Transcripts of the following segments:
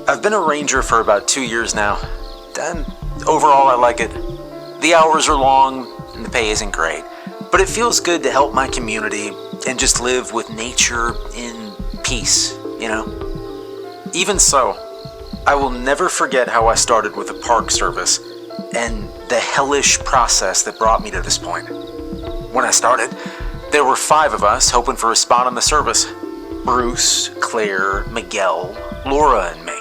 I've been a ranger for about 2 years now, and overall I like it. The hours are long and the pay isn't great, but it feels good to help my community and just live with nature in peace, you know? Even so, I will never forget how I started with the Park Service and the hellish process that brought me to this point. When I started, there were 5 of us hoping for a spot on the service. Bruce, Claire, Miguel, Laura, and me.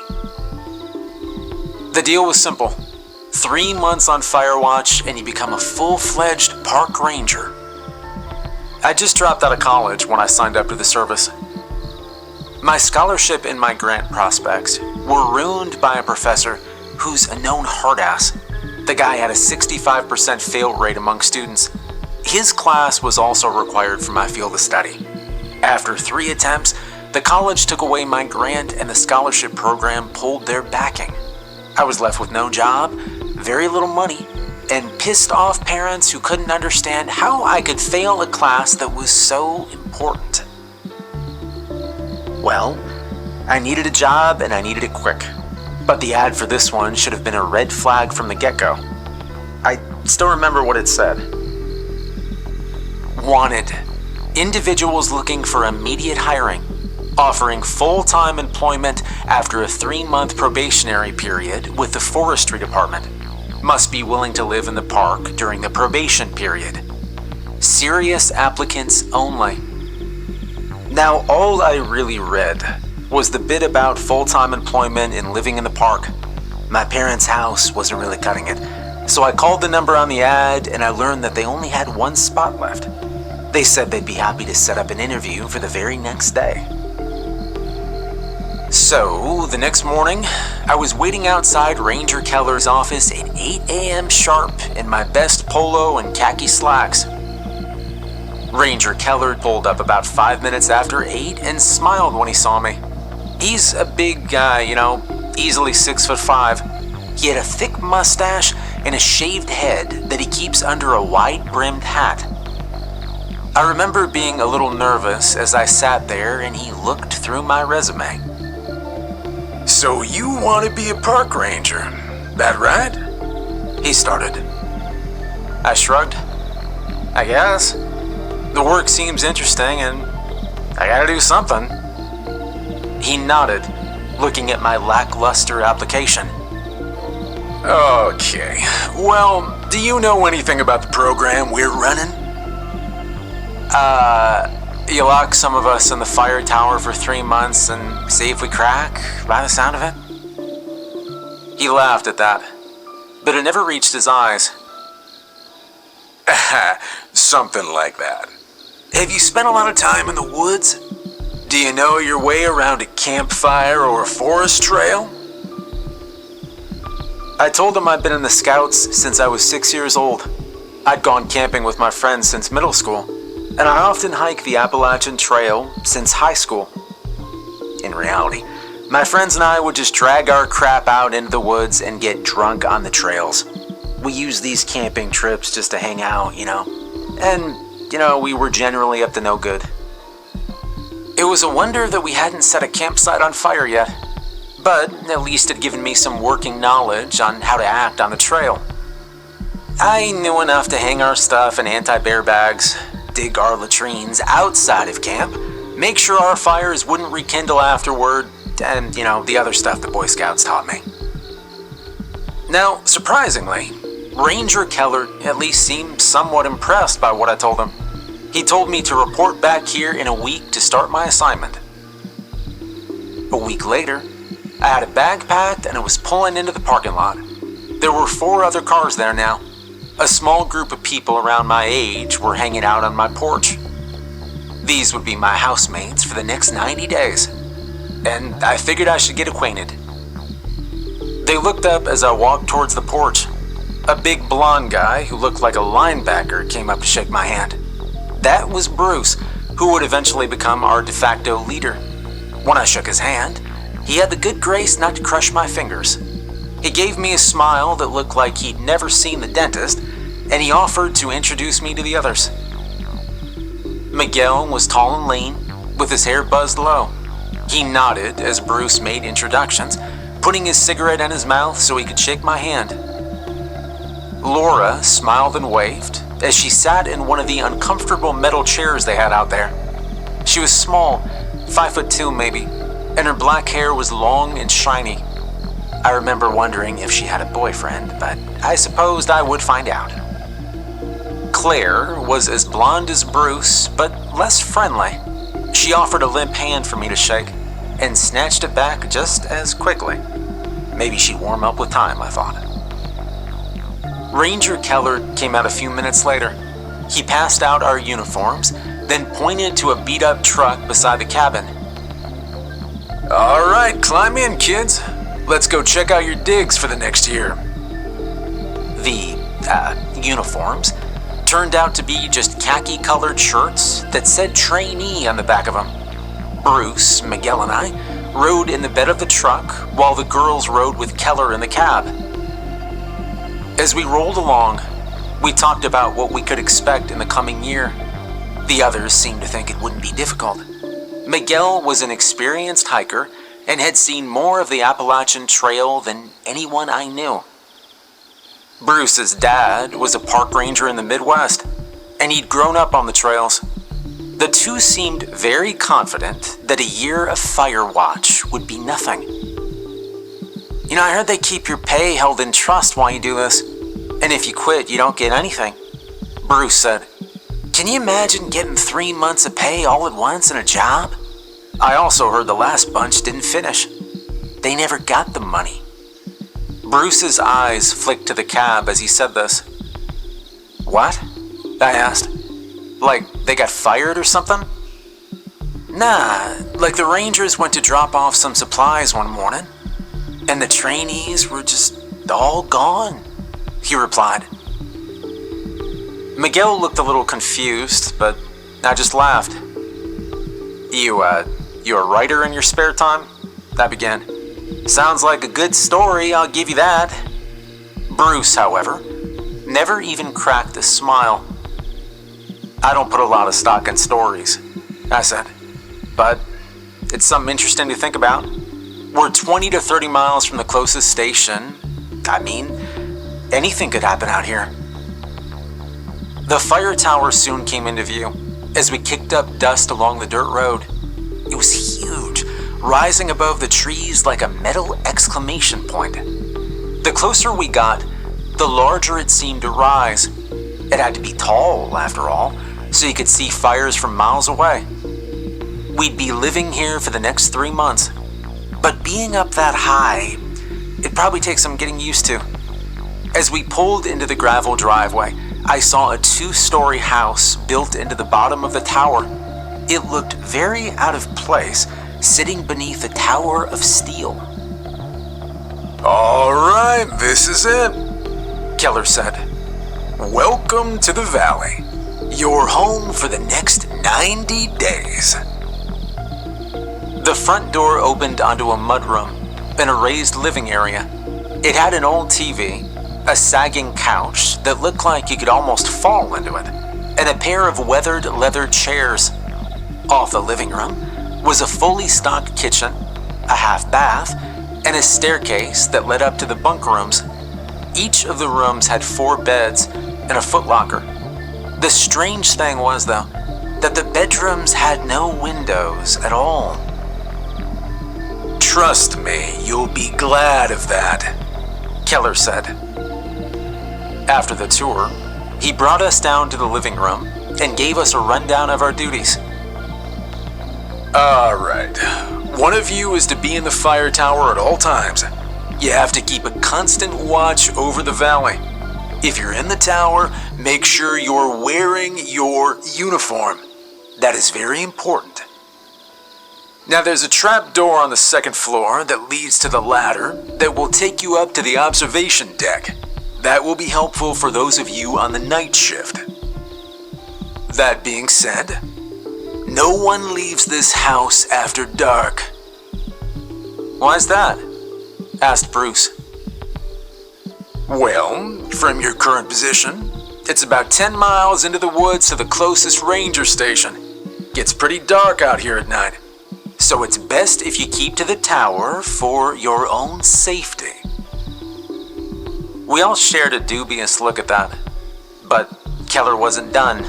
The deal was simple. 3 months on fire watch and you become a full-fledged park ranger. I just dropped out of college when I signed up to the service. My scholarship and my grant prospects were ruined by a professor who's a known hard-ass. The guy had a 65% fail rate among students. His class was also required for my field of study. After 3 attempts, the college took away my grant and the scholarship program pulled their backing. I was left with no job, very little money, and pissed off parents who couldn't understand how I could fail a class that was so important. Well, I needed a job and I needed it quick. But the ad for this one should have been a red flag from the get-go. I still remember what it said. Wanted. Individuals looking for immediate hiring. Offering full-time employment after a 3-month probationary period with the forestry department. Must be willing to live in the park during the probation period. Serious applicants only. Now, all I really read was the bit about full-time employment and living in the park. My parents' house wasn't really cutting it, so I called the number on the ad and I learned that they only had 1 spot left. They said they'd be happy to set up an interview for the very next day. So, the next morning, I was waiting outside Ranger Keller's office at 8 a.m. sharp in my best polo and khaki slacks. Ranger Keller pulled up about 5 minutes after 8 and smiled when he saw me. He's a big guy, you know, easily 6'5". He had a thick mustache and a shaved head that he keeps under a wide-brimmed hat. I remember being a little nervous as I sat there and he looked through my resume. "So you want to be a park ranger, that right?" he started. I shrugged. "I guess. The work seems interesting and I gotta do something." He nodded, looking at my lackluster application. "Okay, well, do you know anything about the program we're running?" You lock some of us in the fire tower for 3 months and see if we crack, by the sound of it." He laughed at that, but it never reached his eyes. "Something like that. Have you spent a lot of time in the woods? Do you know your way around a campfire or a forest trail?" I told him I'd been in the Scouts since I was 6 years old. I'd gone camping with my friends since middle school, and I often hiked the Appalachian Trail since high school. In reality, my friends and I would just drag our crap out into the woods and get drunk on the trails. We used these camping trips just to hang out, you know, and, we were generally up to no good. It was a wonder that we hadn't set a campsite on fire yet, but at least it given me some working knowledge on how to act on the trail. I knew enough to hang our stuff in anti-bear bags, dig our latrines outside of camp, make sure our fires wouldn't rekindle afterward, and, the other stuff the Boy Scouts taught me. Now, surprisingly, Ranger Keller at least seemed somewhat impressed by what I told him. He told me to report back here in a week to start my assignment. A week later, I had a bag packed and I was pulling into the parking lot. There were 4 other cars there now. A small group of people around my age were hanging out on my porch. These would be my housemates for the next 90 days, and I figured I should get acquainted. They looked up as I walked towards the porch. A big blonde guy who looked like a linebacker came up to shake my hand. That was Bruce, who would eventually become our de facto leader. When I shook his hand, he had the good grace not to crush my fingers. He gave me a smile that looked like he'd never seen the dentist, and he offered to introduce me to the others. Miguel was tall and lean, with his hair buzzed low. He nodded as Bruce made introductions, putting his cigarette in his mouth so he could shake my hand. Laura smiled and waved as she sat in one of the uncomfortable metal chairs they had out there. She was small, 5'2" maybe, and her black hair was long and shiny. I remember wondering if she had a boyfriend, but I supposed I would find out. Claire was as blonde as Bruce, but less friendly. She offered a limp hand for me to shake, and snatched it back just as quickly. Maybe she'd warm up with time, I thought. Ranger Keller came out a few minutes later. He passed out our uniforms, then pointed to a beat-up truck beside the cabin. "All right, climb in, kids. Let's go check out your digs for the next year." The uniforms turned out to be just khaki-colored shirts that said trainee on the back of them. Bruce, Miguel, and I rode in the bed of the truck while the girls rode with Keller in the cab. As we rolled along, we talked about what we could expect in the coming year. The others seemed to think it wouldn't be difficult. Miguel was an experienced hiker and had seen more of the Appalachian Trail than anyone I knew. Bruce's dad was a park ranger in the Midwest, and he'd grown up on the trails. The two seemed very confident that a year of fire watch would be nothing. "You know, I heard they keep your pay held in trust while you do this, and if you quit, you don't get anything," Bruce said. "Can you imagine getting 3 months of pay all at once in a job?" I also heard the last bunch didn't finish. They never got the money. Bruce's eyes flicked to the cab as he said this. "What?" I asked. "Like they got fired or something?" "Nah, like the Rangers went to drop off some supplies one morning, and the trainees were just all gone," he replied. Miguel looked a little confused, but I just laughed. You a writer in your spare time?" I began. "Sounds like a good story, I'll give you that." Bruce, however, never even cracked a smile. "I don't put a lot of stock in stories," I said, "but it's something interesting to think about. We're 20 to 30 miles from the closest station. I mean, anything could happen out here." The fire tower soon came into view as we kicked up dust along the dirt road. It was huge, rising above the trees like a metal exclamation point. The closer we got, the larger it seemed to rise. It had to be tall, after all, so you could see fires from miles away. We'd be living here for the next 3 months, but being up that high, it'd probably take some getting used to. As we pulled into the gravel driveway, I saw a 2-story house built into the bottom of the tower. It looked very out of place, sitting beneath a tower of steel. "All right, this is it," Keller said. "Welcome to the valley. Your home for the next 90 days. The front door opened onto a mudroom and a raised living area. It had an old TV, a sagging couch that looked like you could almost fall into it, and a pair of weathered leather chairs. Off the living room was a fully stocked kitchen, a half bath, and a staircase that led up to the bunk rooms. Each of the rooms had 4 beds and a footlocker. The strange thing was, though, that the bedrooms had no windows at all. "Trust me, you'll be glad of that," Keller said. After the tour, he brought us down to the living room and gave us a rundown of our duties. "All right, one of you is to be in the fire tower at all times. You have to keep a constant watch over the valley. If you're in the tower, make sure you're wearing your uniform. That is very important. Now there's a trap door on the 2nd floor that leads to the ladder that will take you up to the observation deck. That will be helpful for those of you on the night shift. That being said, no one leaves this house after dark." "Why's that?" asked Bruce. "Well, from your current position, it's about 10 miles into the woods to the closest ranger station. Gets pretty dark out here at night. so it's best if you keep to the tower for your own safety." We all shared a dubious look at that, but Keller wasn't done.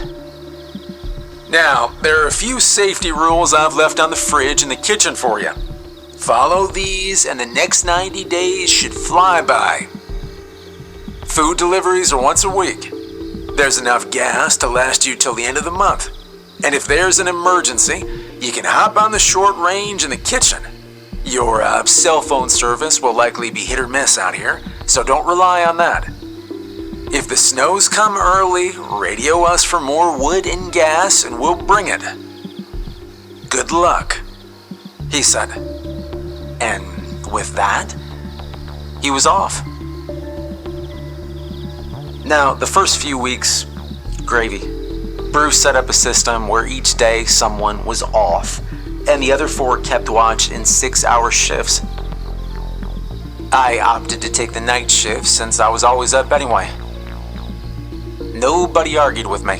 "Now, there are a few safety rules I've left on the fridge in the kitchen for you. Follow these and the next 90 days should fly by. Food deliveries are once a week. There's enough gas to last you till the end of the month. And if there's an emergency, you can hop on the short range in the kitchen. Your cell phone service will likely be hit or miss out here, so don't rely on that. If the snows come early, radio us for more wood and gas and we'll bring it. Good luck," he said. And with that, he was off. Now, the first few weeks, gravy. Bruce set up a system where each day someone was off, and the other 4 kept watch in 6-hour shifts. I opted to take the night shift since I was always up anyway. Nobody argued with me,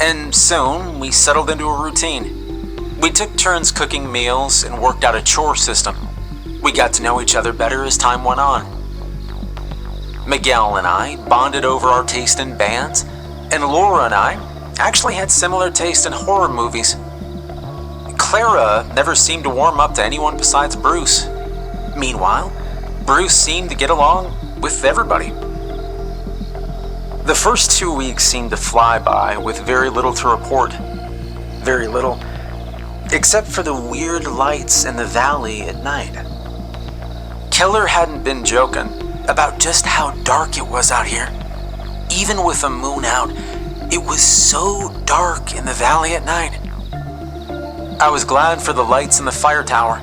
and soon we settled into a routine. We took turns cooking meals and worked out a chore system. We got to know each other better as time went on. Miguel and I bonded over our taste in bands, and Laura and I actually had similar taste in horror movies. Clara never seemed to warm up to anyone besides Bruce. Meanwhile, Bruce seemed to get along with everybody. The first 2 weeks seemed to fly by with very little to report. Very little, except for the weird lights in the valley at night. Keller hadn't been joking about just how dark it was out here. Even with the moon out, it was so dark in the valley at night. I was glad for the lights in the fire tower.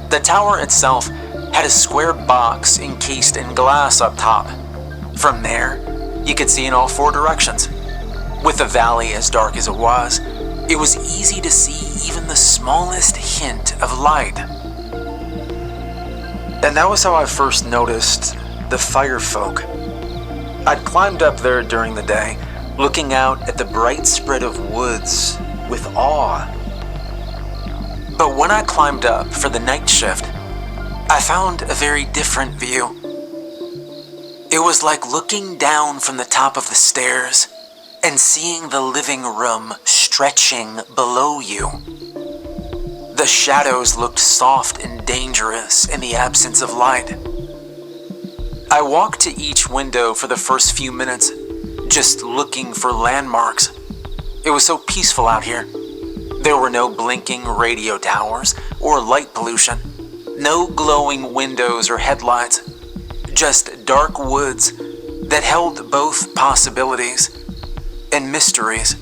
The tower itself had a square box encased in glass up top. From there, you could see in all 4 directions. With the valley as dark as it was easy to see even the smallest hint of light. And that was how I first noticed the fire folk. I'd climbed up there during the day, looking out at the bright spread of woods with awe. But when I climbed up for the night shift, I found a very different view. It was like looking down from the top of the stairs and seeing the living room stretching below you. The shadows looked soft and dangerous in the absence of light. I walked to each window for the first few minutes, just looking for landmarks. It was so peaceful out here. There were no blinking radio towers or light pollution, no glowing windows or headlights, just dark woods that held both possibilities and mysteries.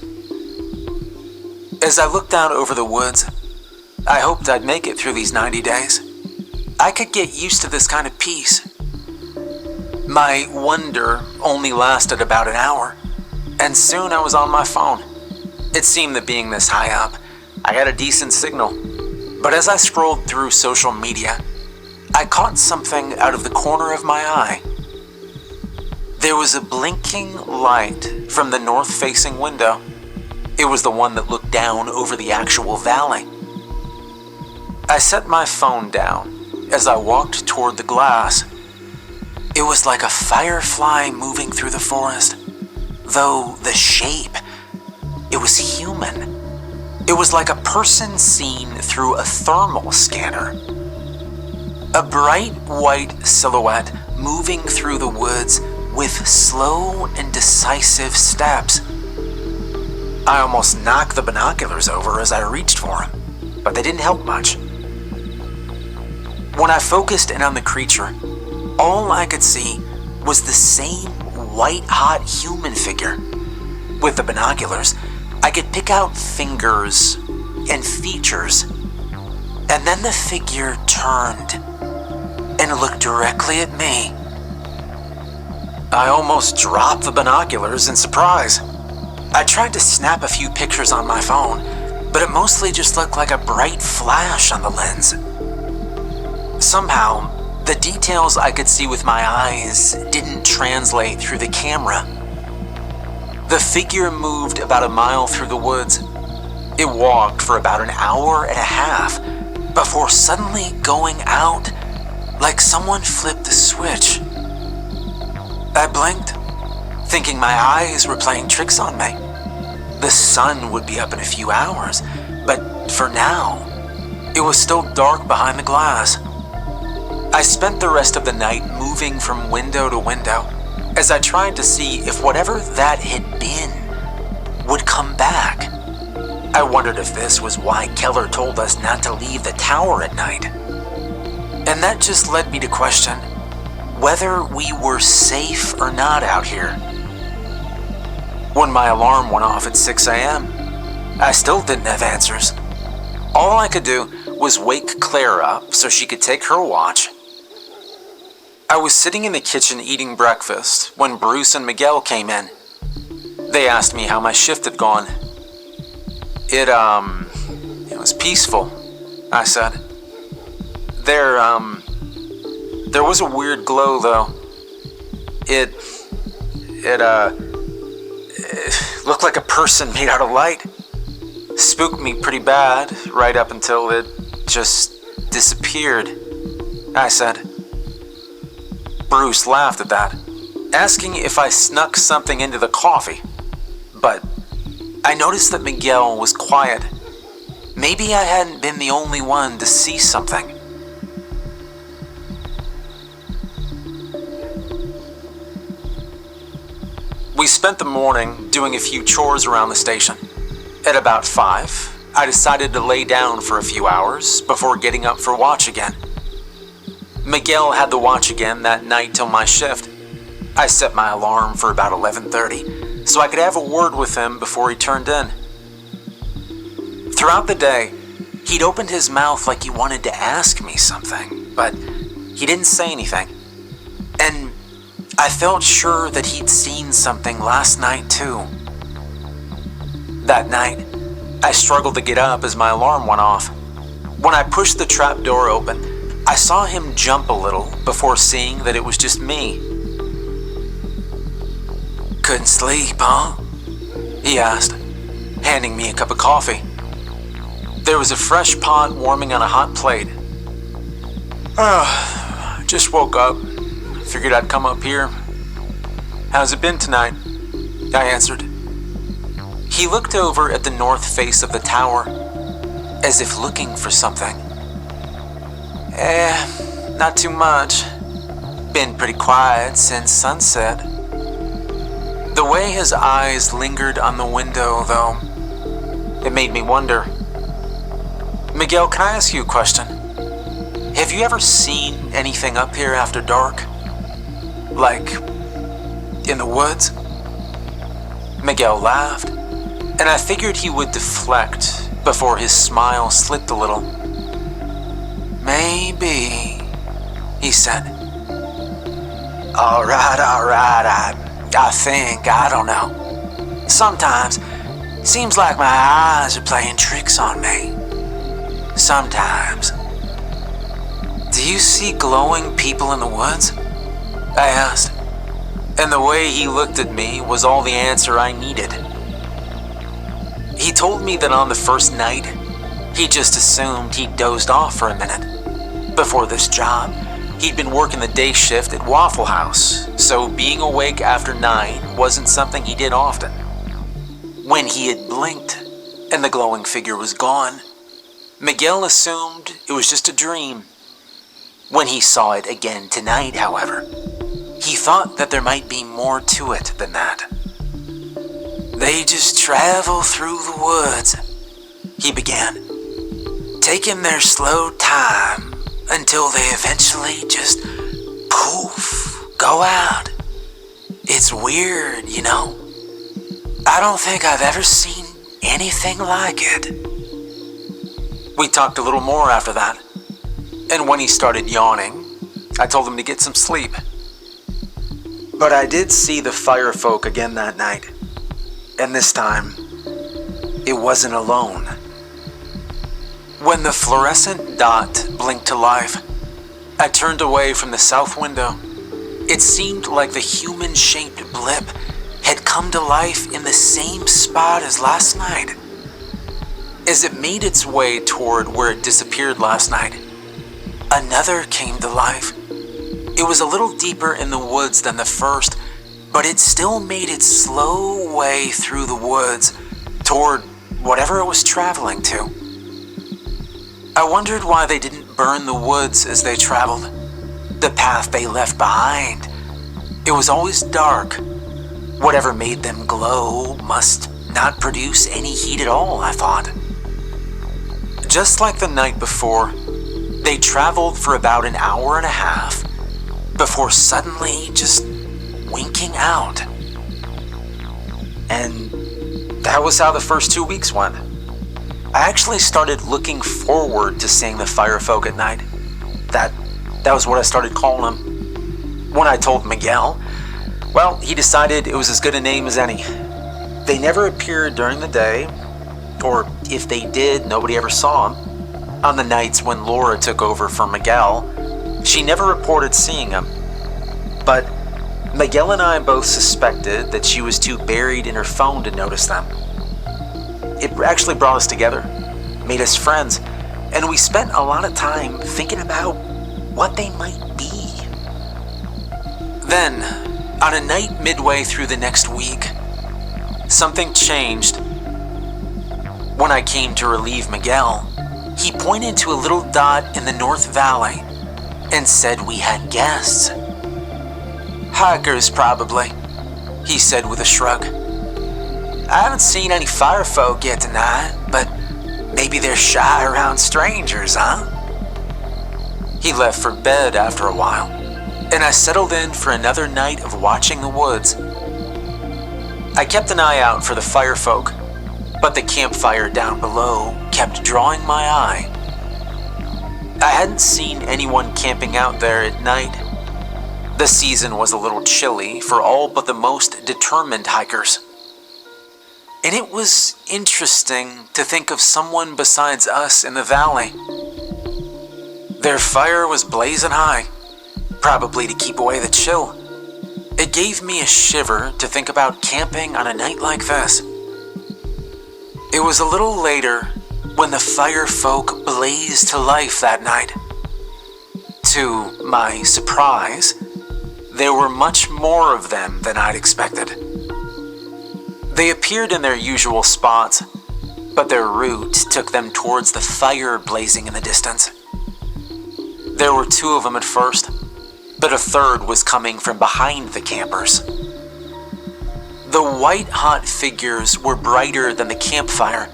As I looked out over the woods, I hoped I'd make it through these 90 days. I could get used to this kind of peace. My wonder only lasted about an hour, and soon I was on my phone. It seemed that being this high up, I got a decent signal. But as I scrolled through social media, I caught something out of the corner of my eye. There was a blinking light from the north-facing window. It was the one that looked down over the actual valley. I set my phone down as I walked toward the glass. It was like a firefly moving through the forest, though the shape, it was human. It was like a person seen through a thermal scanner. A bright white silhouette moving through the woods with slow and decisive steps. I almost knocked the binoculars over as I reached for them, but they didn't help much. When I focused in on the creature, all I could see was the same white-hot human figure. With the binoculars, I could pick out fingers and features, and then the figure turned and looked directly at me. I almost dropped the binoculars in surprise. I tried to snap a few pictures on my phone, but it mostly just looked like a bright flash on the lens. Somehow, the details I could see with my eyes didn't translate through the camera. The figure moved about a mile through the woods. It walked for about an hour and a half before suddenly going out like someone flipped the switch. I blinked, thinking my eyes were playing tricks on me. The sun would be up in a few hours, but for now, it was still dark behind the glass. I spent the rest of the night moving from window to window as I tried to see if whatever that had been would come back. I wondered if this was why Keller told us not to leave the tower at night. And that just led me to question whether we were safe or not out here. When my alarm went off at 6 a.m., I still didn't have answers. All I could do was wake Claire up so she could take her watch. I was sitting in the kitchen eating breakfast when Bruce and Miguel came in. They asked me how my shift had gone. It was peaceful, I said. There was a weird glow, though. It looked like a person made out of light. Spooked me pretty bad, right up until it just disappeared, I said. Bruce laughed at that, asking if I snuck something into the coffee. But I noticed that Miguel was quiet. Maybe I hadn't been the only one to see something. We spent the morning doing a few chores around the station. At about 5, I decided to lay down for a few hours before getting up for watch again. Miguel had the watch again that night till my shift. I set my alarm for about 11:30 so I could have a word with him before he turned in. Throughout the day, he'd opened his mouth like he wanted to ask me something, but he didn't say anything. And I felt sure that he'd seen something last night too. That night, I struggled to get up as my alarm went off. When I pushed the trap door open, I saw him jump a little before seeing that it was just me. "Couldn't sleep, huh?" he asked, handing me a cup of coffee. There was a fresh pot warming on a hot plate. Just woke up. Figured I'd come up here. "How's it been tonight?" I answered. He looked over at the north face of the tower, as if looking for something. Not too much. Been pretty quiet since sunset." The way his eyes lingered on the window, though, it made me wonder. "Miguel, can I ask you a question? Have you ever seen anything up here after dark? Like, in the woods?" Miguel laughed, and I figured he would deflect before his smile slipped a little. "Maybe," he said. All right, I think, I don't know. Sometimes, seems like my eyes are playing tricks on me. Sometimes." "Do you see glowing people in the woods?" I asked, and the way he looked at me was all the answer I needed. He told me that on the first night, he just assumed he'd dozed off for a minute. Before this job, he'd been working the day shift at Waffle House, so being awake after 9 wasn't something he did often. When he had blinked and the glowing figure was gone, Miguel assumed it was just a dream. When he saw it again tonight, however, he thought that there might be more to it than that. "They just travel through the woods," he began, "taking their slow time until they eventually just poof, go out. It's weird, you know? I don't think I've ever seen anything like it." We talked a little more after that, and when he started yawning, I told him to get some sleep. But I did see the firefolk again that night, and this time, it wasn't alone. When the fluorescent dot blinked to life, I turned away from the south window. It seemed like the human-shaped blip had come to life in the same spot as last night, as it made its way toward where it disappeared last night. Another came to life. It was a little deeper in the woods than the first, but it still made its slow way through the woods toward whatever it was traveling to. I wondered why they didn't burn the woods as they traveled, the path they left behind. It was always dark. Whatever made them glow must not produce any heat at all, I thought. Just like the night before, they traveled for about an hour and a half before suddenly just winking out. And that was how the first 2 weeks went. I actually started looking forward to seeing the firefolk at night. That was what I started calling them. When I told Miguel, well, he decided it was as good a name as any. They never appeared during the day, or if they did, nobody ever saw them. On the nights when Laura took over for Miguel, she never reported seeing him. But Miguel and I both suspected that she was too buried in her phone to notice them. It actually brought us together, made us friends, and we spent a lot of time thinking about what they might be. Then, on a night midway through the next week, something changed. When I came to relieve Miguel, he pointed to a little dot in the North Valley and said we had guests. Hikers, probably, he said with a shrug. I haven't seen any firefolk yet tonight, but maybe they're shy around strangers, huh? He left for bed after a while, and I settled in for another night of watching the woods. I kept an eye out for the firefolk, but the campfire down below kept drawing my eye. I hadn't seen anyone camping out there at night. The season was a little chilly for all but the most determined hikers. And it was interesting to think of someone besides us in the valley. Their fire was blazing high, probably to keep away the chill. It gave me a shiver to think about camping on a night like this. It was a little later when the fire folk blazed to life that night. To my surprise, there were much more of them than I'd expected. They appeared in their usual spots, but their route took them towards the fire blazing in the distance. There were 2 of them at first, but a third was coming from behind the campers. The white-hot figures were brighter than the campfire.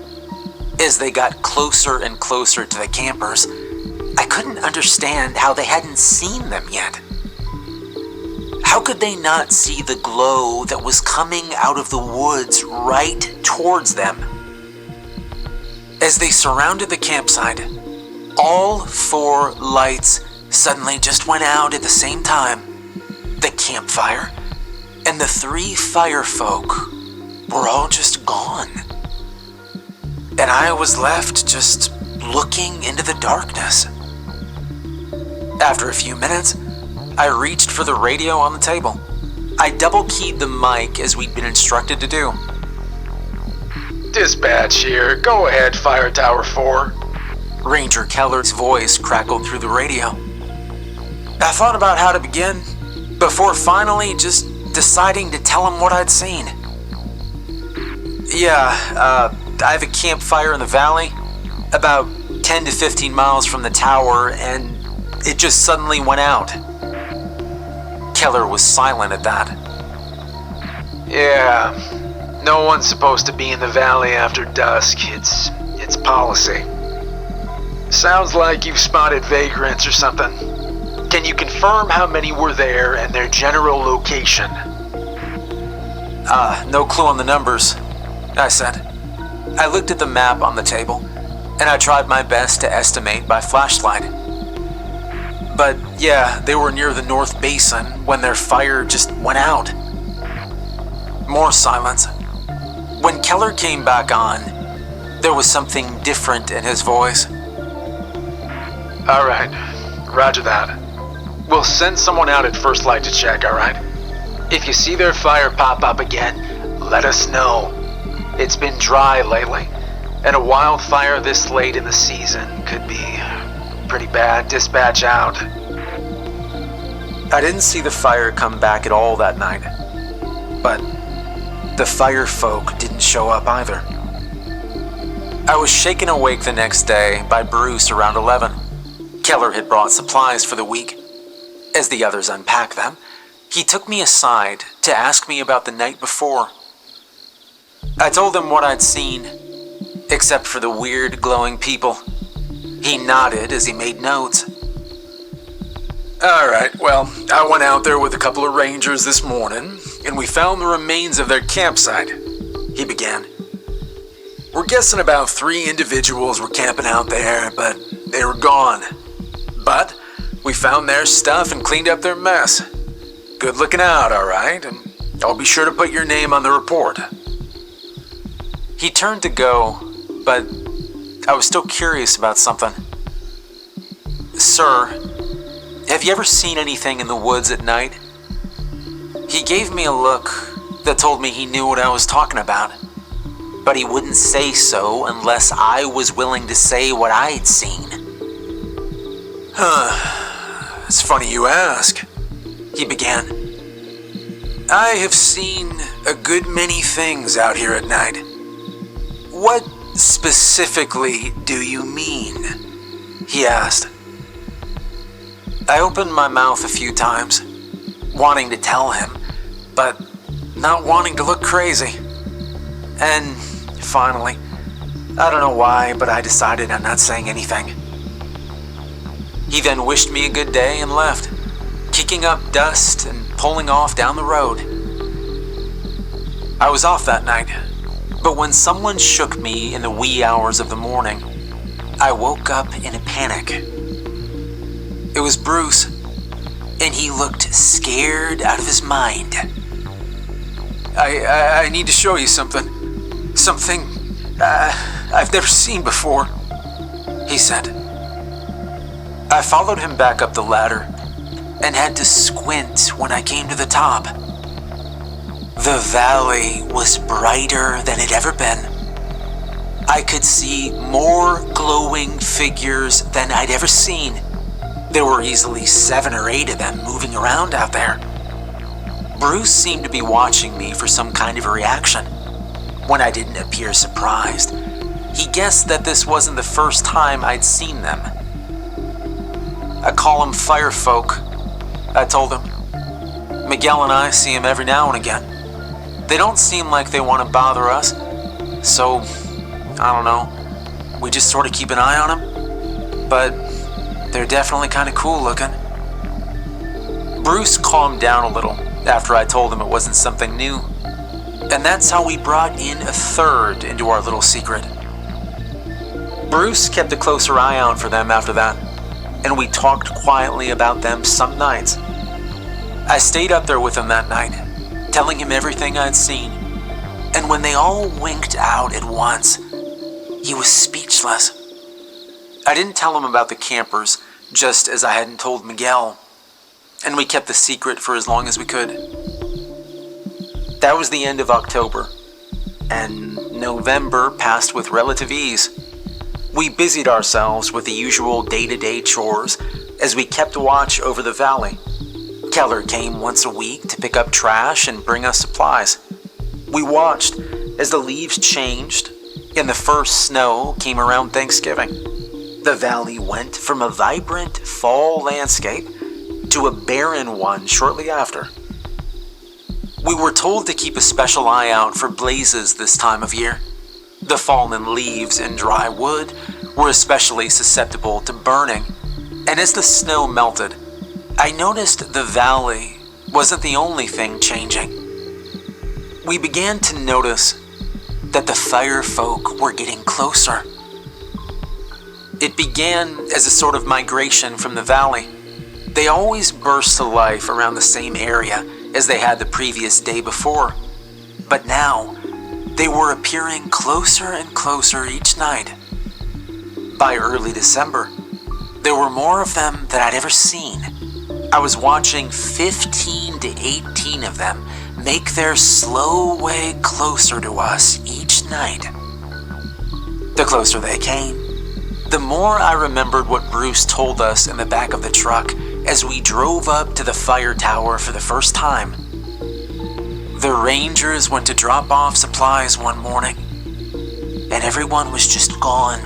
As they got closer and closer to the campers, I couldn't understand how they hadn't seen them yet. How could they not see the glow that was coming out of the woods right towards them? As they surrounded the campsite, all 4 lights suddenly just went out at the same time. The campfire and the 3 firefolk were all just gone. And I was left just looking into the darkness. After a few minutes, I reached for the radio on the table. I double-keyed the mic as we'd been instructed to do. Dispatch here. Go ahead, Fire Tower 4. Ranger Keller's voice crackled through the radio. I thought about how to begin, before finally just deciding to tell him what I'd seen. I have a campfire in the valley, about 10 to 15 miles from the tower, and it just suddenly went out. Keller was silent at that. Yeah, no one's supposed to be in the valley after dusk. It's policy. Sounds like you've spotted vagrants or something. Can you confirm how many were there and their general location? No clue on the numbers, I said. I looked at the map on the table, and I tried my best to estimate by flashlight. But yeah, they were near the North Basin when their fire just went out. More silence. When Keller came back on, there was something different in his voice. Alright, roger that. We'll send someone out at first light to check, alright? If you see their fire pop up again, let us know. It's been dry lately, And a wildfire this late in the season could be pretty bad. Dispatch out. I didn't see the fire come back at all that night, but the fire folk didn't show up either. I was shaken awake the next day by Bruce around 11. Keller had brought supplies for the week. As the others unpacked them, he took me aside to ask me about the night before. I told him what I'd seen, except for the weird glowing people. He nodded as he made notes. Alright, well, I went out there with a couple of rangers this morning, and we found the remains of their campsite, he began. We're guessing about 3 individuals were camping out there, but they were gone. But we found their stuff and cleaned up their mess. Good looking out, alright, and I'll be sure to put your name on the report. He turned to go, but I was still curious about something. Sir, have you ever seen anything in the woods at night? He gave me a look that told me he knew what I was talking about, but he wouldn't say so unless I was willing to say what I'd seen. It's funny you ask, he began. I have seen a good many things out here at night. What specifically do you mean? He asked. I opened my mouth a few times, wanting to tell him, but not wanting to look crazy. And finally, I don't know why, but I decided I'm not saying anything. He then wished me a good day and left, kicking up dust and pulling off down the road. I was off that night, but when someone shook me in the wee hours of the morning, I woke up in a panic. It was Bruce, and he looked scared out of his mind. I need to show you something. Something I've never seen before, he said. I followed him back up the ladder and had to squint when I came to the top. The valley was brighter than it ever been. I could see more glowing figures than I'd ever seen. There were easily 7 or 8 of them moving around out there. Bruce seemed to be watching me for some kind of a reaction. When I didn't appear surprised, he guessed that this wasn't the first time I'd seen them. I call them fire folk, I told him. Miguel and I see them every now and again. They don't seem like they want to bother us, so, I don't know, we just sort of keep an eye on them, but they're definitely kind of cool looking. Bruce calmed down a little after I told him it wasn't something new, and that's how we brought in a third into our little secret. Bruce kept a closer eye out for them after that, and we talked quietly about them some nights. I stayed up there with him that night, telling him everything I'd seen, and when they all winked out at once, he was speechless. I didn't tell him about the campers, just as I hadn't told Miguel, and we kept the secret for as long as we could. That was the end of October, and November passed with relative ease. We busied ourselves with the usual day-to-day chores as we kept watch over the valley. Keller came once a week to pick up trash and bring us supplies. We watched as the leaves changed and the first snow came around Thanksgiving. The valley went from a vibrant fall landscape to a barren one shortly after. We were told to keep a special eye out for blazes this time of year. The fallen leaves and dry wood were especially susceptible to burning, and as the snow melted, I noticed the valley wasn't the only thing changing. We began to notice that the fire folk were getting closer. It began as a sort of migration from the valley. They always burst to life around the same area as they had the previous day before, but now they were appearing closer and closer each night. By early December, there were more of them than I'd ever seen. I was watching 15 to 18 of them make their slow way closer to us each night. The closer they came, the more I remembered what Bruce told us in the back of the truck as we drove up to the fire tower for the first time. The Rangers went to drop off supplies one morning, and everyone was just gone.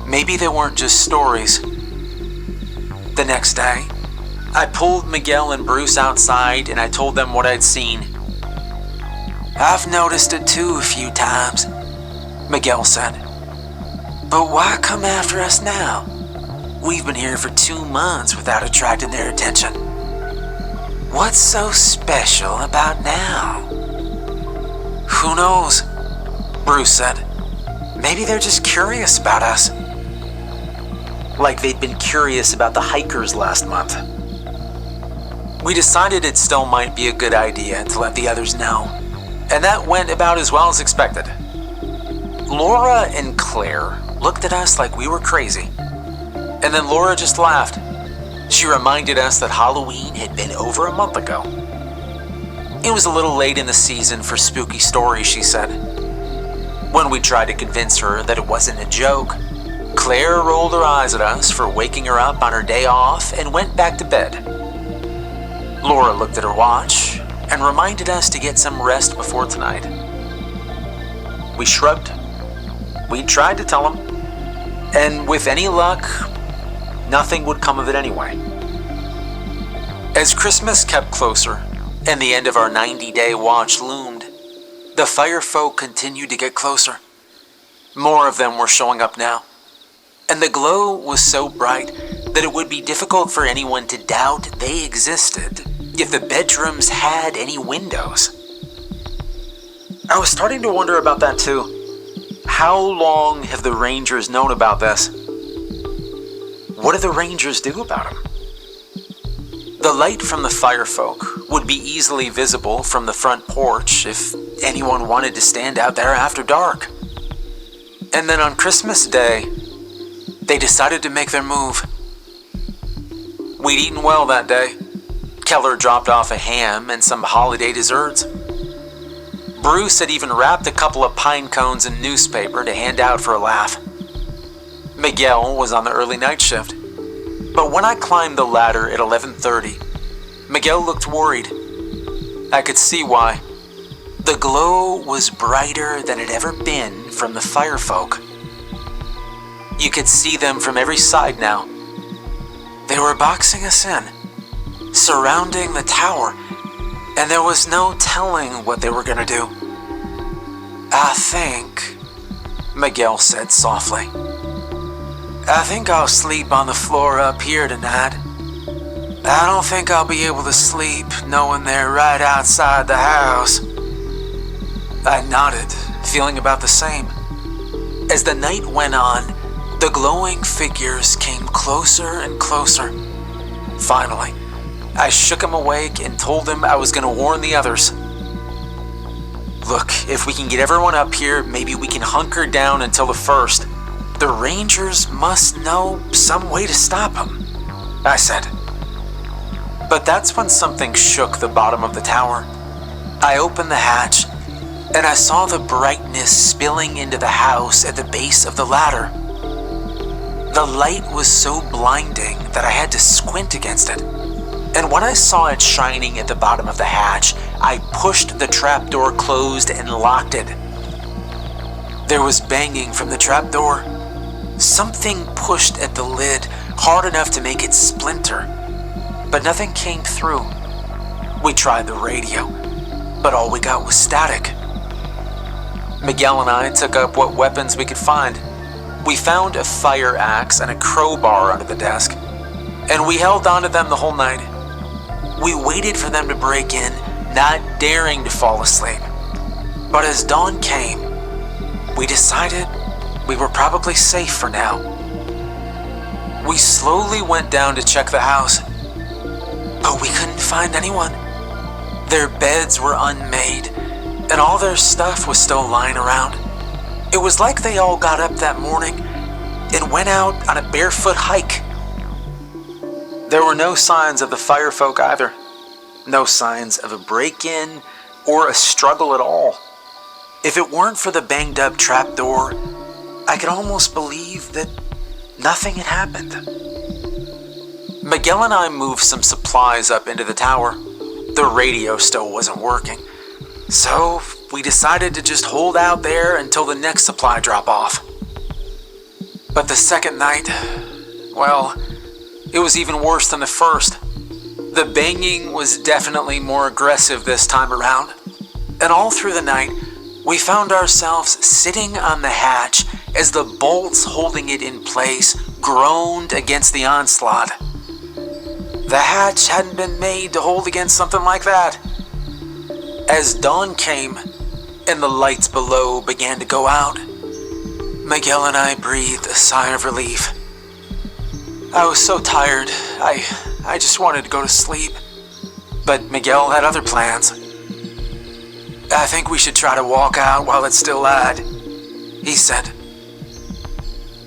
Maybe they weren't just stories. The next day, I pulled Miguel and Bruce outside and I told them what I'd seen. "I've noticed it too a few times," Miguel said. "But why come after us now? We've been here for 2 months without attracting their attention. What's so special about now?" "Who knows?" Bruce said. "Maybe they're just curious about us." Like they'd been curious about the hikers last month. We decided it still might be a good idea to let the others know, and that went about as well as expected. Laura and Claire looked at us like we were crazy, and then Laura just laughed. She reminded us that Halloween had been over a month ago. It was a little late in the season for spooky stories, she said. When we tried to convince her that it wasn't a joke, Claire rolled her eyes at us for waking her up on her day off and went back to bed. Laura looked at her watch and reminded us to get some rest before tonight. We shrugged. We tried to tell them, and with any luck, nothing would come of it anyway. As Christmas kept closer and the end of our 90-day watch loomed, the firefolk continued to get closer. More of them were showing up now, and the glow was so bright that it would be difficult for anyone to doubt they existed if the bedrooms had any windows. I was starting to wonder about that too. How long have the Rangers known about this? What do the Rangers do about them? The light from the firefolk would be easily visible from the front porch if anyone wanted to stand out there after dark. And then on Christmas Day, they decided to make their move. We'd eaten well that day. Keller dropped off a ham and some holiday desserts. Bruce had even wrapped a couple of pine cones in newspaper to hand out for a laugh. Miguel was on the early night shift, but when I climbed the ladder at 11:30, Miguel looked worried. I could see why. The glow was brighter than it had ever been from the firefolk. You could see them from every side now. They were boxing us in, surrounding the tower, and there was no telling what they were going to do. "I think," Miguel said softly, "I think I'll sleep on the floor up here tonight. I don't think I'll be able to sleep knowing they're right outside the house." I nodded, feeling about the same. As the night went on, the glowing figures came closer and closer. Finally, I shook him awake and told him I was going to warn the others. "Look, if we can get everyone up here, maybe we can hunker down until the first. The Rangers must know some way to stop them," I said. But that's when something shook the bottom of the tower. I opened the hatch, and I saw the brightness spilling into the house at the base of the ladder. The light was so blinding that I had to squint against it. And when I saw it shining at the bottom of the hatch, I pushed the trapdoor closed and locked it. There was banging from the trapdoor. Something pushed at the lid hard enough to make it splinter, but nothing came through. We tried the radio, but all we got was static. Miguel and I took up what weapons we could find. We found a fire axe and a crowbar under the desk, and we held on to them the whole night. We waited for them to break in, not daring to fall asleep. But as dawn came, we decided we were probably safe for now. We slowly went down to check the house, but we couldn't find anyone. Their beds were unmade, and all their stuff was still lying around. It was like they all got up that morning and went out on a barefoot hike. There were no signs of the firefolk either. No signs of a break-in or a struggle at all. If it weren't for the banged-up trapdoor I could almost believe that nothing had happened. Miguel and I moved some supplies up into the tower. The radio still wasn't working, so we decided to just hold out there until the next supply drop-off. But the second night, well, it was even worse than the first. The banging was definitely more aggressive this time around, and all through the night, we found ourselves sitting on the hatch as the bolts holding it in place groaned against the onslaught. The hatch hadn't been made to hold against something like that. As dawn came and the lights below began to go out, Miguel and I breathed a sigh of relief. I was so tired, I just wanted to go to sleep. But Miguel had other plans. I think we should try to walk out while it's still light, he said.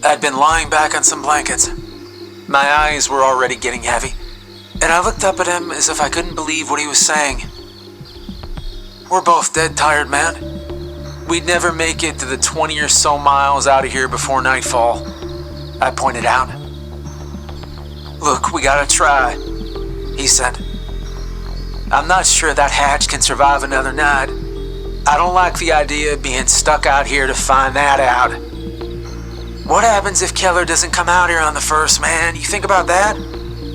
I'd been lying back on some blankets. My eyes were already getting heavy, and I looked up at him as if I couldn't believe what he was saying. We're both dead tired, man. We'd never make it to the 20 or so miles out of here before nightfall, I pointed out. Look, we gotta try, he said. I'm not sure that hatch can survive another night. I don't like the idea of being stuck out here to find that out. What happens if Keller doesn't come out here on the first, man? You think about that?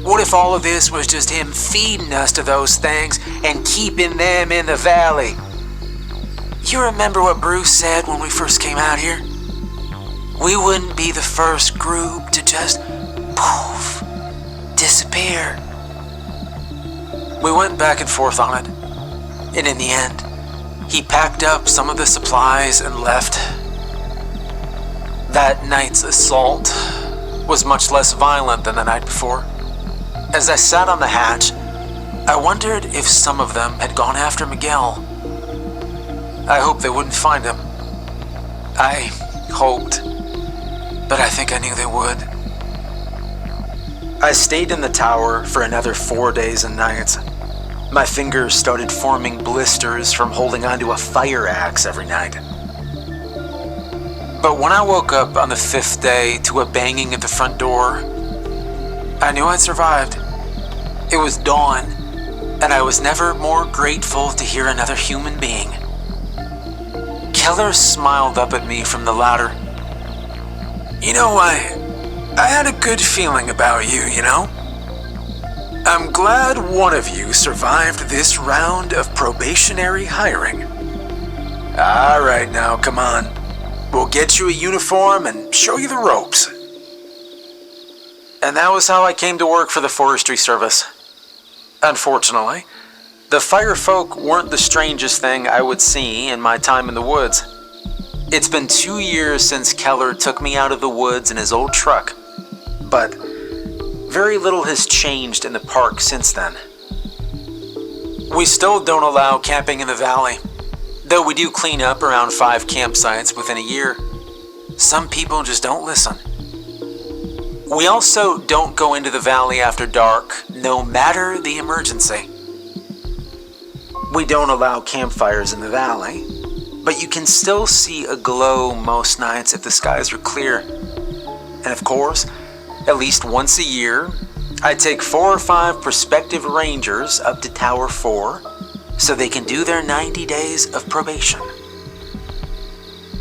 What if all of this was just him feeding us to those things and keeping them in the valley? You remember what Bruce said when we first came out here? We wouldn't be the first group to just poof, disappear. We went back and forth on it, and in the end, he packed up some of the supplies and left. That night's assault was much less violent than the night before. As I sat on the hatch, I wondered if some of them had gone after Miguel. I hoped they wouldn't find him. I hoped, but I think I knew they would. I stayed in the tower for another 4 days and nights. My fingers started forming blisters from holding onto a fire axe every night. But when I woke up on the 5th day to a banging at the front door, I knew I'd survived. It was dawn, and I was never more grateful to hear another human being. Keller smiled up at me from the ladder. You know, I had a good feeling about you, you know? I'm glad one of you survived this round of probationary hiring. All right, now, come on. We'll get you a uniform and show you the ropes. And that was how I came to work for the Forestry Service. Unfortunately, the firefolk weren't the strangest thing I would see in my time in the woods. It's been 2 years since Keller took me out of the woods in his old truck, but very little has changed in the park since then. We still don't allow camping in the valley, though we do clean up around 5 campsites within a year. Some people just don't listen. We also don't go into the valley after dark, no matter the emergency. We don't allow campfires in the valley, but you can still see a glow most nights if the skies are clear. And of course, at least once a year, I take 4 or 5 prospective rangers up to Tower 4 so they can do their 90 days of probation.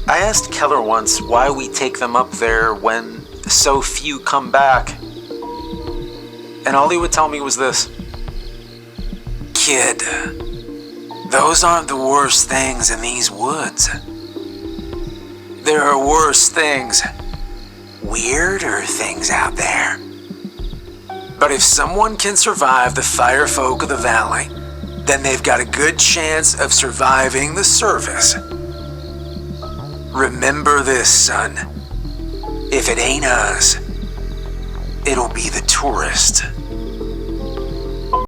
I asked Keller once why we take them up there when so few come back, and all he would tell me was this: Kid, those aren't the worst things in these woods. There are worse things, weirder things out there. But if someone can survive the firefolk of the valley, then they've got a good chance of surviving the service. Remember this, son. If it ain't us, it'll be the tourist.